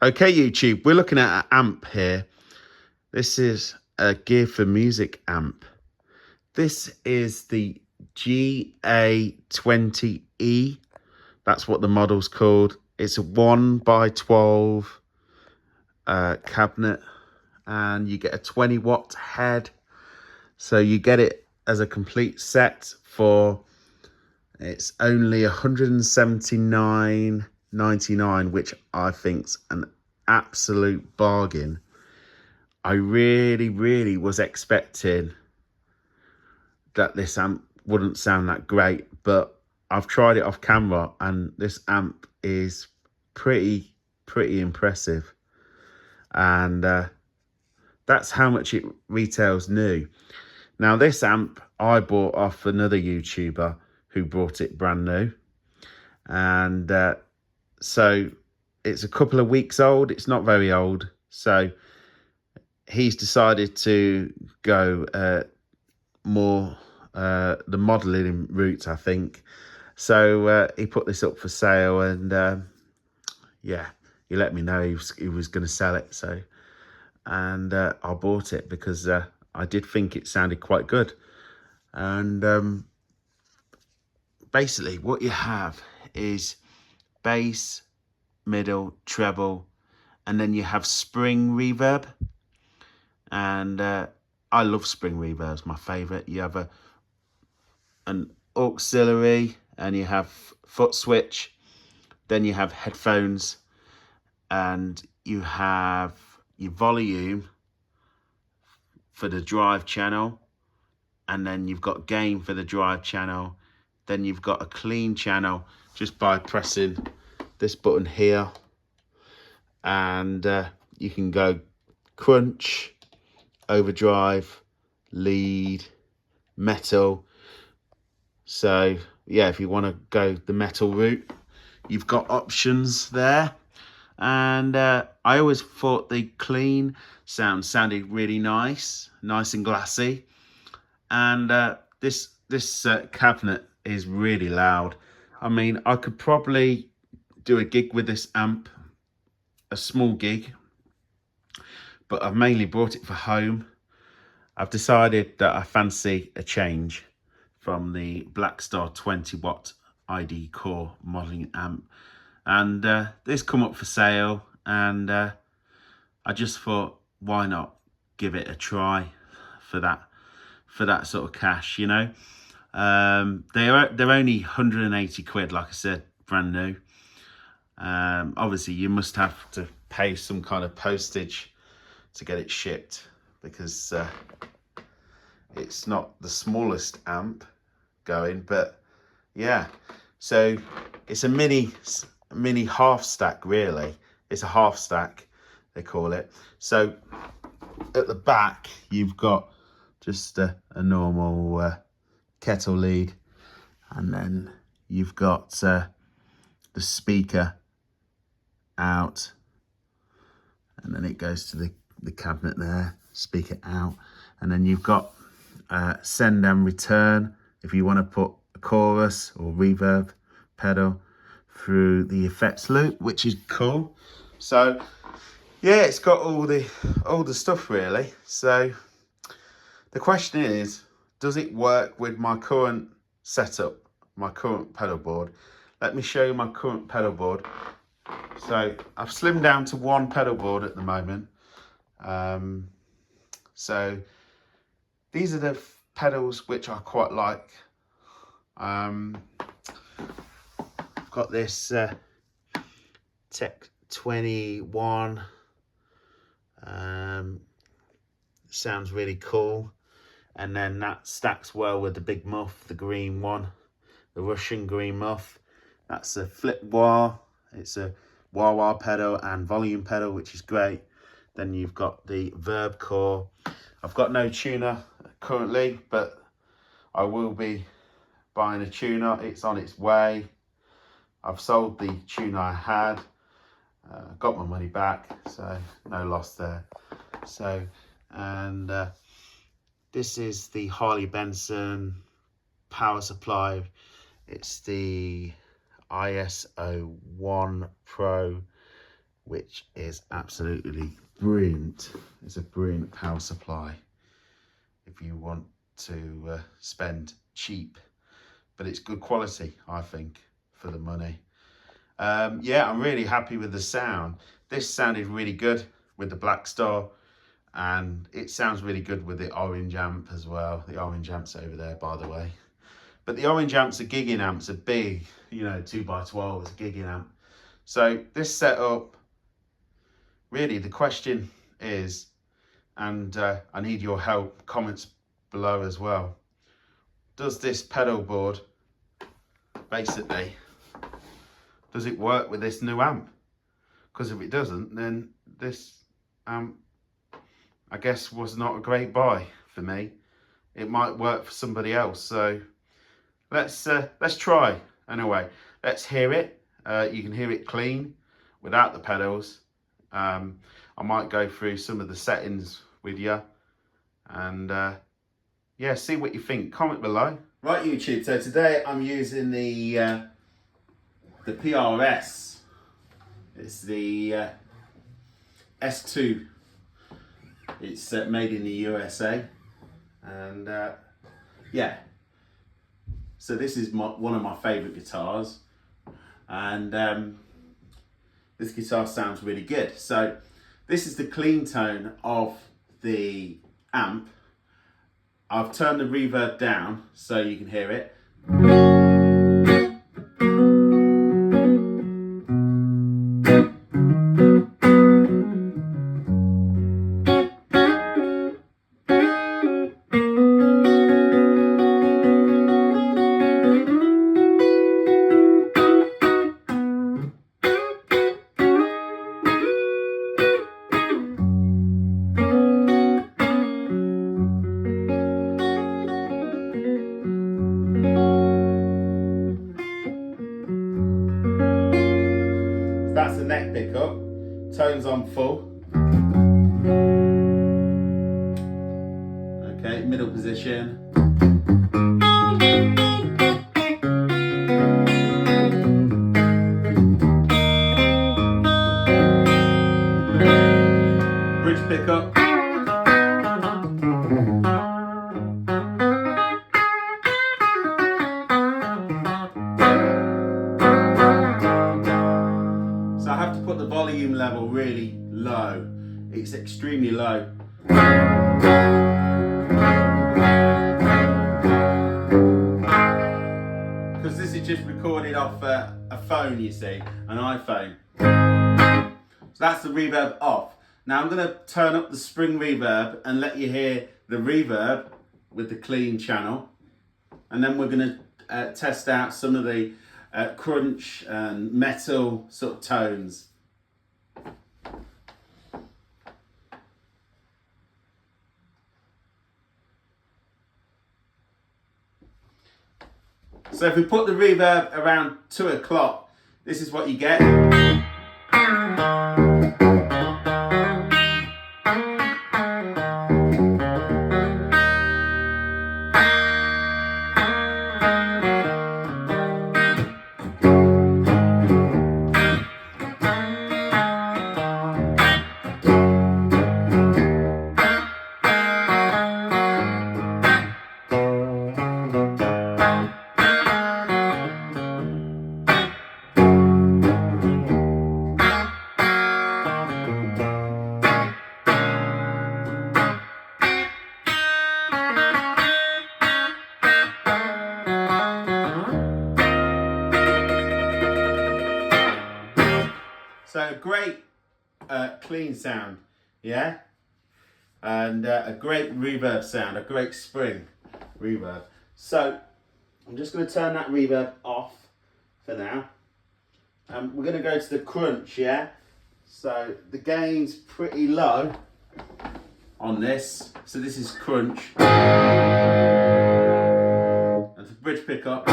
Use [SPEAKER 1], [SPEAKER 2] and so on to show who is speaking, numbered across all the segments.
[SPEAKER 1] Okay, YouTube, we're looking at an amp here. This is a Gear for Music amp. This is the GA-20E. That's what the model's called. It's a 1x12 cabinet, and you get a 20-watt head. So you get it as a complete set for, it's only $179.99, which I think's an absolute bargain. I really was expecting that this amp wouldn't sound that great, but I've tried it off camera and this amp is pretty impressive. And that's how much it retails new. Now this amp I bought off another YouTuber who brought it brand new. And so it's a couple of weeks old. It's not very old. So he's decided to go more the modelling route, I think. So he put this up for sale, and yeah, he let me know he was going to sell it. So, and I bought it because I did think it sounded quite good. And basically what you have is bass, middle, treble, and then you have spring reverb. And I love spring reverb, it's my favourite. You have an auxiliary, and you have foot switch, then you have headphones, and you have your volume for the drive channel, and then you've got gain for the drive channel, then you've got a clean channel just by pressing this button here, and you can go crunch, overdrive, lead, metal. So yeah, if you want to go the metal route, you've got options there. And I always thought the clean sound sounded really nice and glassy. And this cabinet is really loud. I mean, I could probably do a gig with this amp, a small gig, but I've mainly brought it for home. I've decided that I fancy a change from the Blackstar 20-watt ID Core modelling amp. And this come up for sale, and I just thought, why not give it a try for that sort of cash, you know? They're only 180 quid, like I said, brand new. Obviously, you must have to pay some kind of postage to get it shipped, because it's not the smallest amp going, but yeah. So it's a mini half stack, really. It's a half stack, they call it. So at the back, you've got just a normal kettle lead, and then you've got the speaker out, and then it goes to the cabinet there, speaker out, and then you've got send and return if you want to put a chorus or reverb pedal through the effects loop, which is cool. So yeah, it's got all the stuff really. So the question is, does it work with my current setup, my current pedal board? Let me show you my current pedal board. So I've slimmed down to one pedal board at the moment. So these are the pedals which I quite like. I've got this Tech 21. Sounds really cool. And then that stacks well with the big muff, the green one, the Russian green muff. That's a flip wah. It's a wah-wah pedal and volume pedal, which is great. Then you've got the Verb Core. I've got no tuner currently, but I will be buying a tuner. It's on its way. I've sold the tuner I had, got my money back, so no loss there. So, and this is the Harley Benson power supply. It's the ISO 1 Pro which is absolutely brilliant. It's a brilliant power supply if you want to spend cheap, but it's good quality, I think, for the money. Yeah, I'm really happy with the sound. This sounded really good with the Black Star, and it sounds really good with the orange amp as well. The orange amp's over there, by the way. But the orange amps are gigging amps, are big, you know, 2x12 is a gigging amp. So this setup, really the question is, and I need your help, comments below as well. Does this pedal board, basically, does it work with this new amp? Because if it doesn't, then this amp, I guess, was not a great buy for me. It might work for somebody else. So let's try anyway. Let's hear it. You can hear it clean without the pedals. I might go through some of the settings with you, and yeah, see what you think. Comment below. Right, YouTube. So today I'm using the PRS. It's the S2. It's made in the USA, and yeah. So this is one of my favourite guitars, and this guitar sounds really good. So this is the clean tone of the amp. I've turned the reverb down so you can hear it. That's the neck pickup, tones on full. Okay, middle position. Bridge pickup. So I have to put the volume level really low. It's extremely low. Because this is just recorded off a phone, you see, an iPhone. So that's the reverb off. Now I'm going to turn up the spring reverb and let you hear the reverb with the clean channel. And then we're going to test out some of the crunch and metal sort of tones. So if we put the reverb around 2 o'clock, this is what you get. So great clean sound, yeah? And a great reverb sound, a great spring reverb. So I'm just going to turn that reverb off for now. We're going to go to the crunch, yeah? So the gain's pretty low on this. So this is crunch. And the bridge pickup.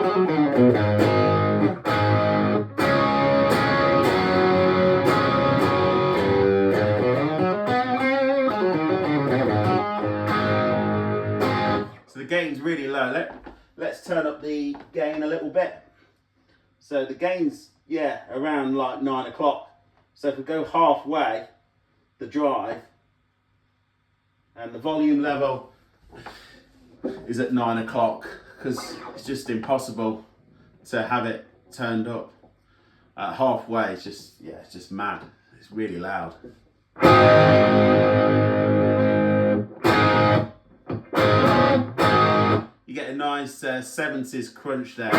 [SPEAKER 1] So the gain's really low. Let's turn up the gain a little bit. So the gain's, yeah, around like 9 o'clock. So if we go halfway the drive, and the volume level is at 9 o'clock, because it's just impossible to have it turned up at halfway. It's just, yeah, it's just mad. It's really loud. You get a nice 70s crunch there.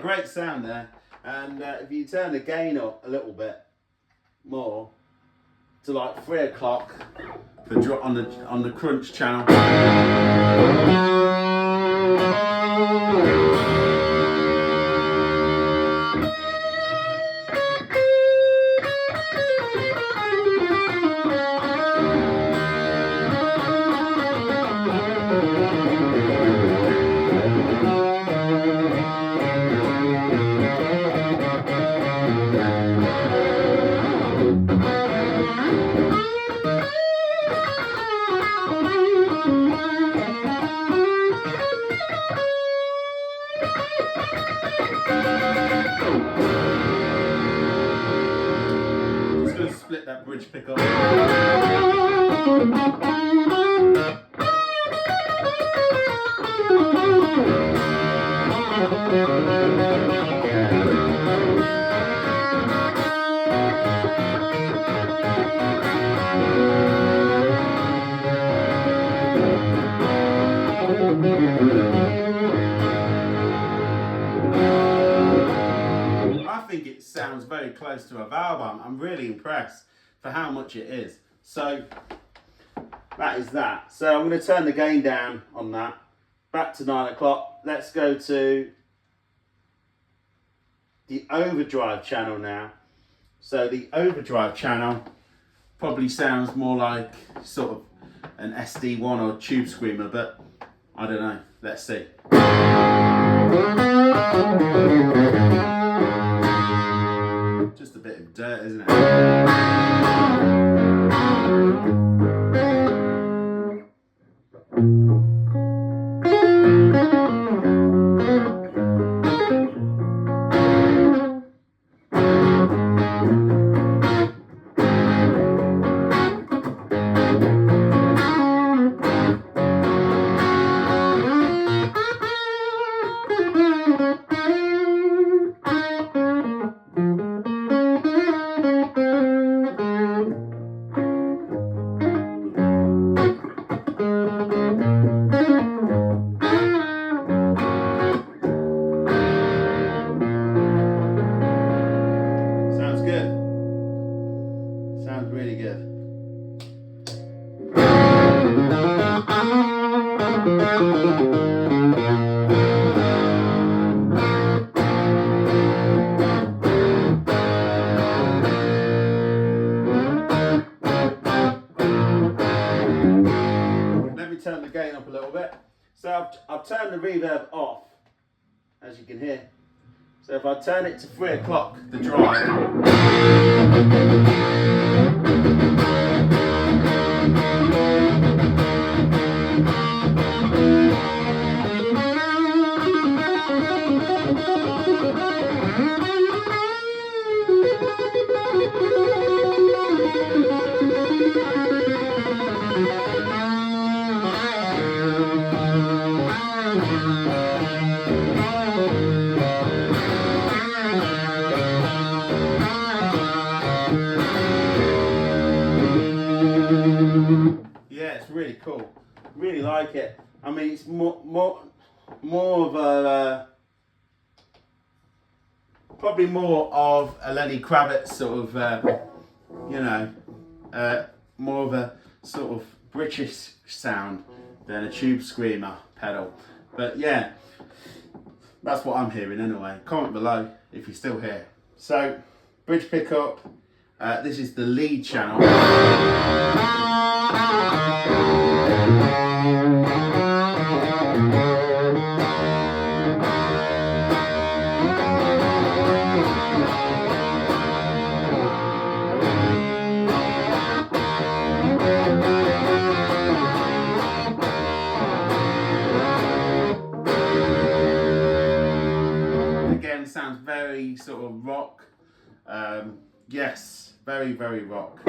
[SPEAKER 1] Great sound there, and if you turn the gain up a little bit more to like 3 o'clock on the crunch channel. Just going to split that bridge pickup. I think it sounds very close to a valve. I'm really impressed for how much it is. So that is that. So I'm going to turn the gain down on that. Back to 9 o'clock. Let's go to the overdrive channel now. So the overdrive channel probably sounds more like sort of an SD1 or tube screamer, but I don't know. Let's see. Just a bit of dirt, isn't it? Really good. Let me turn the gain up a little bit. So I've turned the reverb off, as you can hear. So if I turn it to 3 o'clock, the drive. Yeah, it's really cool. Really like it. I mean, it's more of a probably more of a Lenny Kravitz sort of, you know, more of a sort of British sound than a Tube Screamer pedal. But yeah, that's what I'm hearing anyway. Comment below if you're still here. So, bridge pickup. This is the lead channel. Again, sounds very sort of rock. Yes, very, very rock.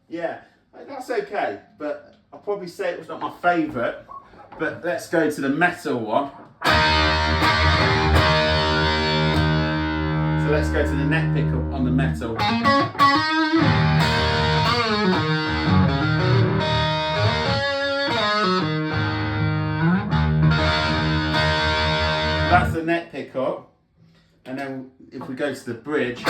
[SPEAKER 1] Yeah, that's okay, but I'll probably say it was not my favourite. But let's go to the metal one. So let's go to the neck pickup on the metal. That's the neck pickup, and then if we go to the bridge,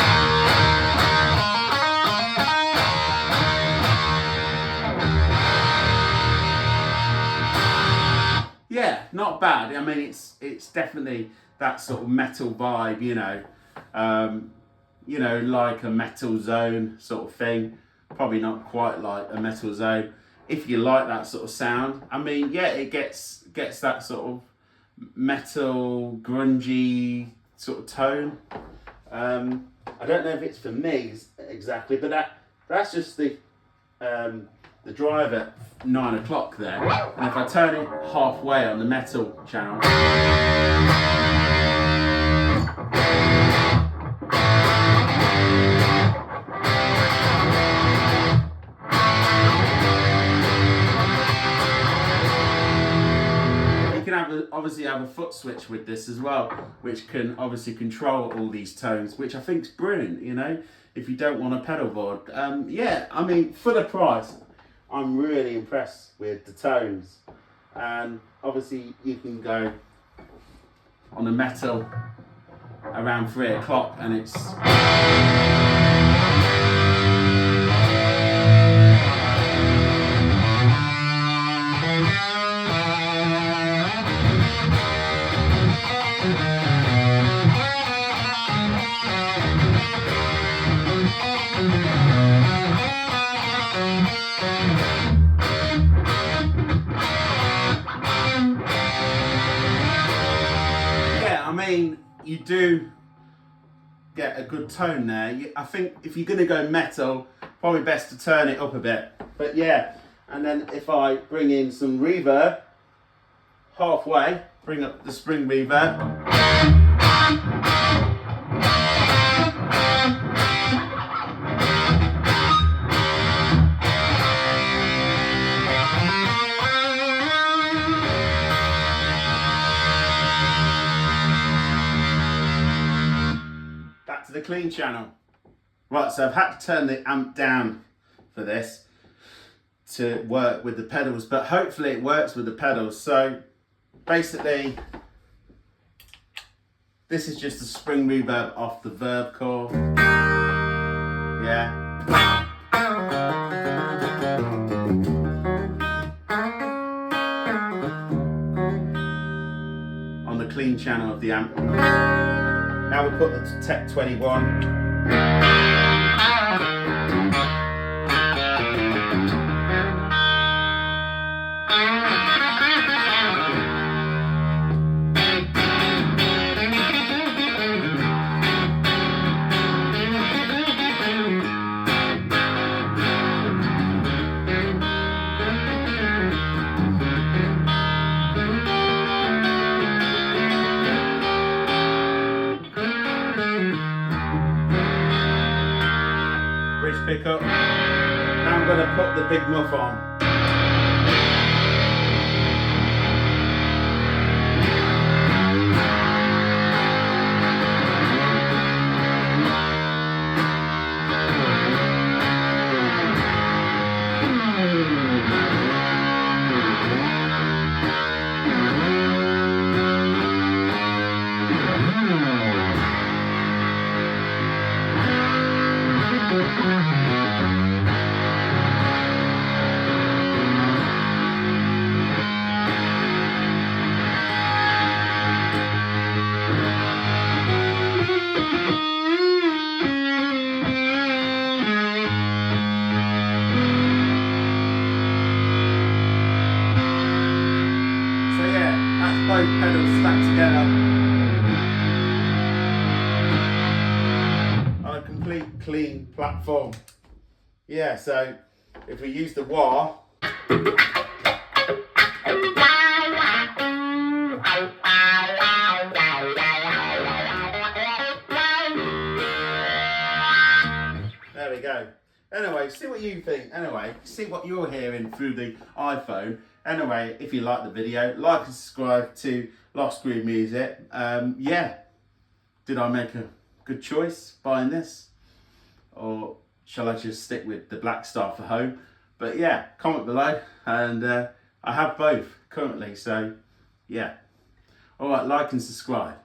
[SPEAKER 1] yeah, not bad. I mean, it's definitely that sort of metal vibe, you know, like a Metal Zone sort of thing. Probably not quite like a Metal Zone. If you like that sort of sound, I mean, yeah, it gets that sort of metal, grungy sort of tone. I don't know if it's for me exactly, but that's just the drive at 9 o'clock there. And if I turn it halfway on the metal channel, obviously have a foot switch with this as well, which can obviously control all these tones, which I think is brilliant, you know, if you don't want a pedal board. Yeah, I mean, for the price, I'm really impressed with the tones. And obviously you can go on the metal around 3 o'clock and it's... You do get a good tone there. I think if you're going to go metal, probably best to turn it up a bit. But yeah, and then if I bring in some reverb, halfway, bring up the spring reverb. The clean channel. Right, so I've had to turn the amp down for this to work with the pedals, but hopefully it works with the pedals. So basically this is just a spring reverb off the verb core. Yeah. On the clean channel of the amp. Now we put the Tech 21. Pickup. Now I'm going to put the big muff on. Both pedals stacked together on a complete clean platform. Yeah, so if we use the wah, there we go. Anyway, see what you think. Anyway, see what you're hearing through the iPhone. Anyway, if you like the video, like and subscribe to Lost Groove Music. Yeah, did I make a good choice buying this? Or shall I just stick with the Black Star for home? But yeah, comment below, and I have both currently, so yeah. Alright, like and subscribe.